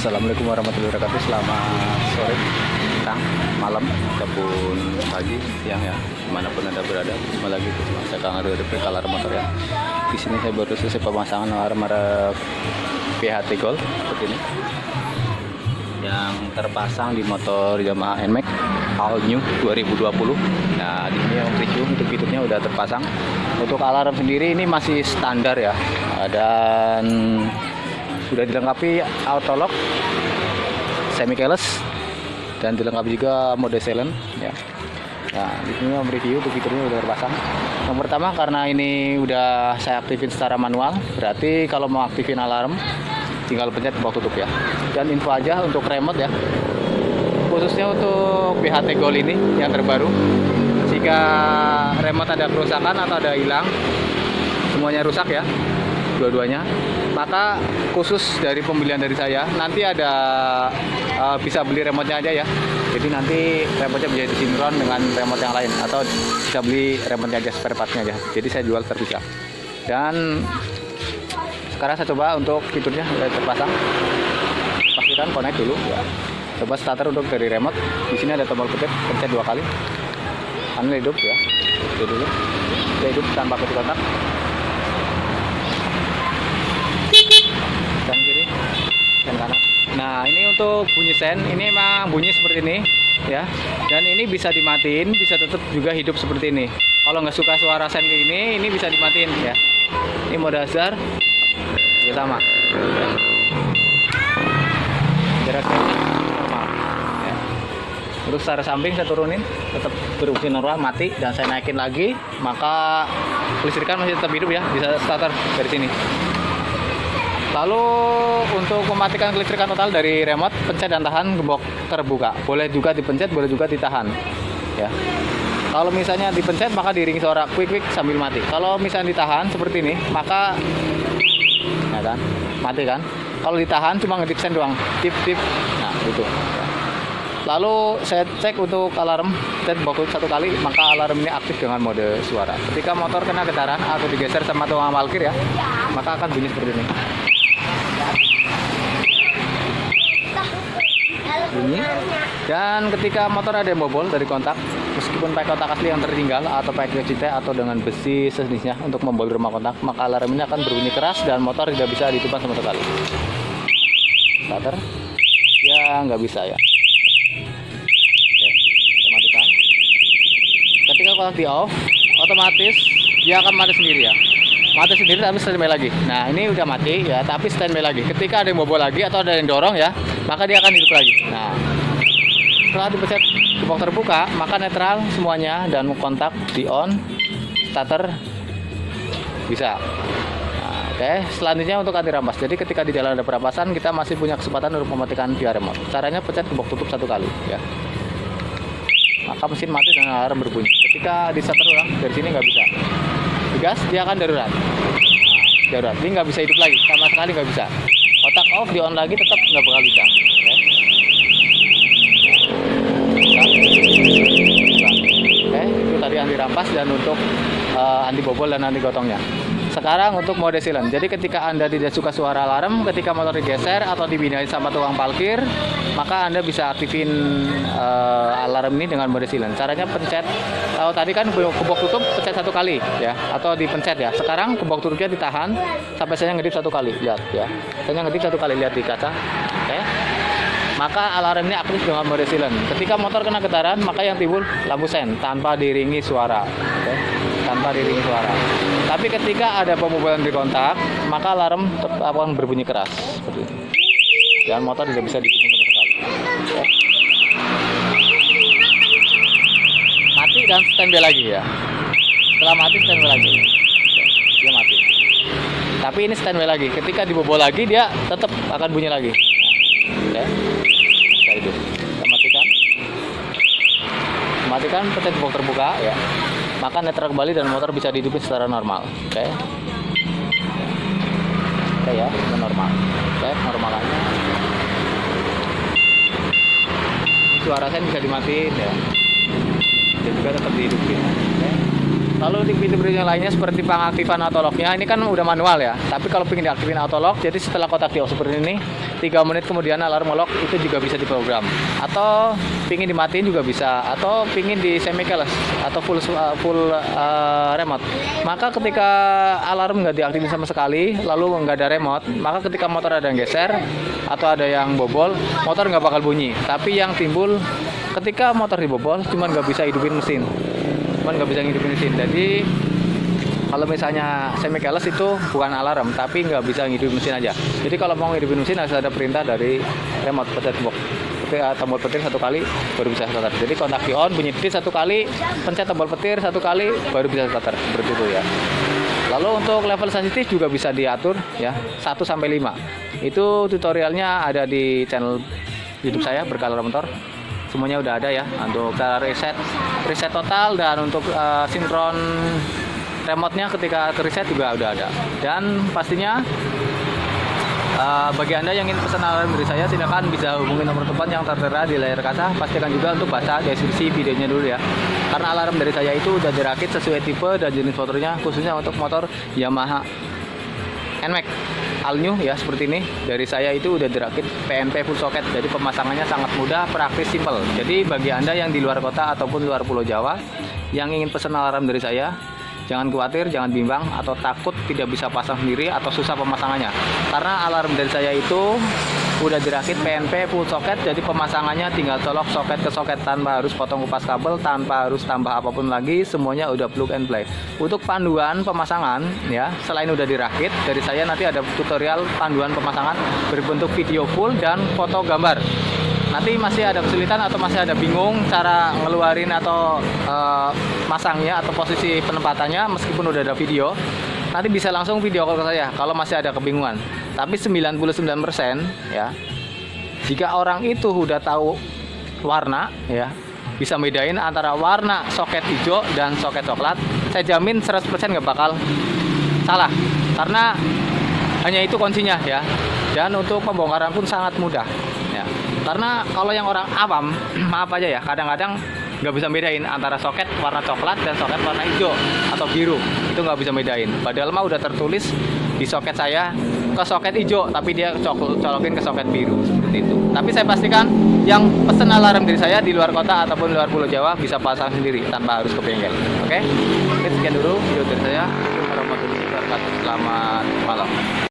Assalamualaikum warahmatullahi wabarakatuh. Selamat sore, petang, malam, ataupun pagi, siang ya, dimanapun anda berada. Kembali lagi bersama saya Kang Aryo dari Alarm Motor ya. Di sini saya baru selesai pemasangan alarm merek PHT Gold seperti ini, yang terpasang di motor Yamaha NMAX All New 2020. Nah, di sini yang review untuk fiturnya udah terpasang. Untuk alarm sendiri ini masih standar ya, dan sudah dilengkapi auto lock, semi keyless, dan dilengkapi juga mode silent ya. Nah, di sini om review untuk fiturnya udah terpasang. Yang pertama, karena ini udah saya aktifin secara manual, berarti kalau mau aktifin alarm tinggal pencet tombol tutup ya. Dan info aja untuk remote ya, khususnya untuk PHT Gold ini yang terbaru, jika remote ada kerusakan atau ada hilang, semuanya rusak ya, dua-duanya, maka khusus dari pembelian dari saya nanti ada bisa beli remote-nya aja ya. Jadi nanti remote-nya bisa disinkron dengan remote yang lain, atau bisa beli remote-nya aja, spare part-nya aja. Jadi saya jual terpisah. Dan sekarang saya coba untuk fiturnya sudah terpasang. Pastikan connect dulu ya. Coba starter untuk dari remote. Di sini ada tombol pencet 2 kali. Panel hidup ya. Itu dulu. Dia hidup tanpa kunci kontak. Dan kiri dan kanan. Nah, ini untuk bunyi sen, ini memang bunyi seperti ini ya. Dan ini bisa dimatiin, bisa tetap juga hidup seperti ini. Kalau nggak suka suara sen kayak ini bisa dimatiin ya. Ini mode hazard juga sama ya. Jarak normal ya. Untuk secara samping saya turunin, tetap berfungsi normal, mati, dan saya naikin lagi, maka kelistrikan masih tetap hidup ya, bisa starter dari sini. Lalu untuk mematikan kelistrikan total dari remote, pencet dan tahan gembok terbuka. Boleh juga dipencet, boleh juga ditahan ya. Kalau misalnya dipencet maka diiringi suara quick sambil mati. Kalau misalnya ditahan seperti ini, maka ya kan, mati kan. Kalau ditahan cuma ngedip sen doang, tip. Nah, gitu. Lalu saya cek untuk alarm, cek gembok satu kali, maka alarm ini aktif dengan mode suara. Ketika motor kena getaran atau digeser sama tukang parkir ya, maka akan bunyi seperti ini. Bunyi. Dan ketika motor ada yang bobol dari kontak, meskipun pakai kontak asli yang tertinggal atau pakai CT atau dengan besi sejenisnya untuk membobol rumah kontak, maka alarm ini akan berbunyi keras dan motor tidak bisa dihidupkan sama sekali. Starter ya nggak bisa ya. Oke, kita matikan. Ketika kontak di off, otomatis dia akan mati sendiri ya. Mati sendiri tapi standby lagi. Nah, ini udah mati ya, tapi standby lagi. Ketika ada yang bobol lagi atau ada yang dorong ya, maka dia akan hidup lagi. Nah, setelah dipencet gembok terbuka, maka netral semuanya dan kontak di on, starter bisa. Nah, oke, selanjutnya untuk anti rampas. Jadi ketika di jalan ada perampasan, kita masih punya kesempatan untuk mematikan via remote. Caranya pencet gembok tutup 1 kali ya. Maka mesin mati dan alarm berbunyi. Ketika di starter ulang dari sini nggak bisa. Gas dia akan darurat. Nah, darurat, ini nggak bisa hidup lagi, sama sekali nggak bisa. Otak off, di on lagi tetap nggak bakal bisa. Oke, itu tadi anti rampas dan untuk anti bobol dan anti gotongnya. Sekarang untuk mode silent. Jadi ketika Anda tidak suka suara alarm, ketika motor digeser atau dibinain sama tukang parkir, maka Anda bisa aktifin alarm ini dengan mode silent. Caranya pencet, kalau tadi kan gembok tutup pencet 1 kali ya, atau dipencet ya. Sekarang gembok tutupnya ditahan sampai saya ngedip 1 kali, lihat ya. Saya ngedip 1 kali, lihat di kaca. Oke. Maka alarm ini aktif dengan mode silent. Ketika motor kena getaran, maka yang timbul lampu sen tanpa diiringi suara. Oke. Tanpa diiringi suara. Tapi ketika ada pemobolan di kontak, maka alarm tetap akan berbunyi keras seperti ini. Dan motor tidak bisa dihidupkan sama sekali. Oke. Mati dan standby lagi ya. Setelah mati standby lagi. Oke. Dia mati. Tapi ini standby lagi. Ketika dibobol lagi dia tetap akan bunyi lagi. Oke. Kita hidup. Kita matikan. Matikan pencet gembok terbuka ya. Maka netral kembali dan motor bisa dihidupin secara normal. Oke. Oke ya, itu normal. Oke, normalannya. Suara sen bisa dimatiin ya. Dan juga tetap dihidupin. Oke. Lalu untuk fitur yang lainnya seperti pengaktifan autolocknya, ini kan udah manual ya. Tapi kalau ingin diaktifin autolock, jadi setelah kotak di off seperti ini, 3 menit kemudian alarm lock itu juga bisa diprogram. Atau pingin dimatiin juga bisa, atau pingin di semi keyless atau full remote. Maka ketika alarm nggak diaktifin sama sekali, lalu nggak ada remote, maka ketika motor ada yang geser atau ada yang bobol, motor nggak bakal bunyi. Tapi yang timbul ketika motor dibobol, cuman nggak bisa hidupin mesin. Jadi kalau misalnya semi keyless itu bukan alarm, tapi nggak bisa ngidupin mesin aja. Jadi kalau mau ngidupin mesin harus ada perintah dari remote pencet box, tombol petir 1 kali baru bisa starter. Jadi kontak di on, bunyi titik 1 kali, pencet tombol petir 1 kali baru bisa starter, seperti itu ya. Lalu untuk level sensitif juga bisa diatur ya, 1 sampai 5. Itu tutorialnya ada di channel YouTube saya Berkalar Motor. Semuanya udah ada ya, untuk cara reset total, dan untuk sinkron remote-nya ketika reset juga udah ada. Dan pastinya bagi Anda yang ingin pesan alarm dari saya, silakan bisa hubungi nomor telepon yang tertera di layar kaca. Pastikan juga untuk baca deskripsi videonya dulu ya, karena alarm dari saya itu udah dirakit sesuai tipe dan jenis motornya, khususnya untuk motor Yamaha NMAX all new ya, seperti ini. Dari saya itu udah dirakit PNP full socket, jadi pemasangannya sangat mudah, praktis, simple. Jadi bagi Anda yang di luar kota ataupun luar Pulau Jawa yang ingin pesan alarm dari saya, jangan khawatir, jangan bimbang atau takut tidak bisa pasang sendiri atau susah pemasangannya, karena alarm dari saya itu udah dirakit PNP full socket, jadi pemasangannya tinggal colok soket ke soket tanpa harus potong kupas kabel, tanpa harus tambah apapun lagi, semuanya udah plug and play. Untuk panduan pemasangan ya, selain udah dirakit, dari saya nanti ada tutorial panduan pemasangan berbentuk video full dan foto gambar. Nanti masih ada kesulitan atau masih ada bingung cara ngeluarin atau masangnya atau posisi penempatannya, meskipun udah ada video, nanti bisa langsung video call ke saya kalau masih ada kebingungan. Tapi 99% ya, jika orang itu udah tahu warna ya, bisa bedain antara warna soket hijau dan soket coklat, saya jamin 100% nggak bakal salah, karena hanya itu kuncinya ya. Dan untuk pembongkaran pun sangat mudah ya, karena kalau yang orang awam maaf aja ya, kadang-kadang nggak bisa bedain antara soket warna coklat dan soket warna hijau atau biru, itu nggak bisa bedain. Padahal mah udah tertulis di soket saya ke soket hijau, tapi dia colokin ke soket biru, seperti itu. Tapi saya pastikan yang pesen alarm dari saya di luar kota ataupun luar Pulau Jawa bisa pasang sendiri tanpa harus ke bengkel. Oke, sekian dulu video dari saya. Warahmatullahi wabarakatuh. Selamat malam.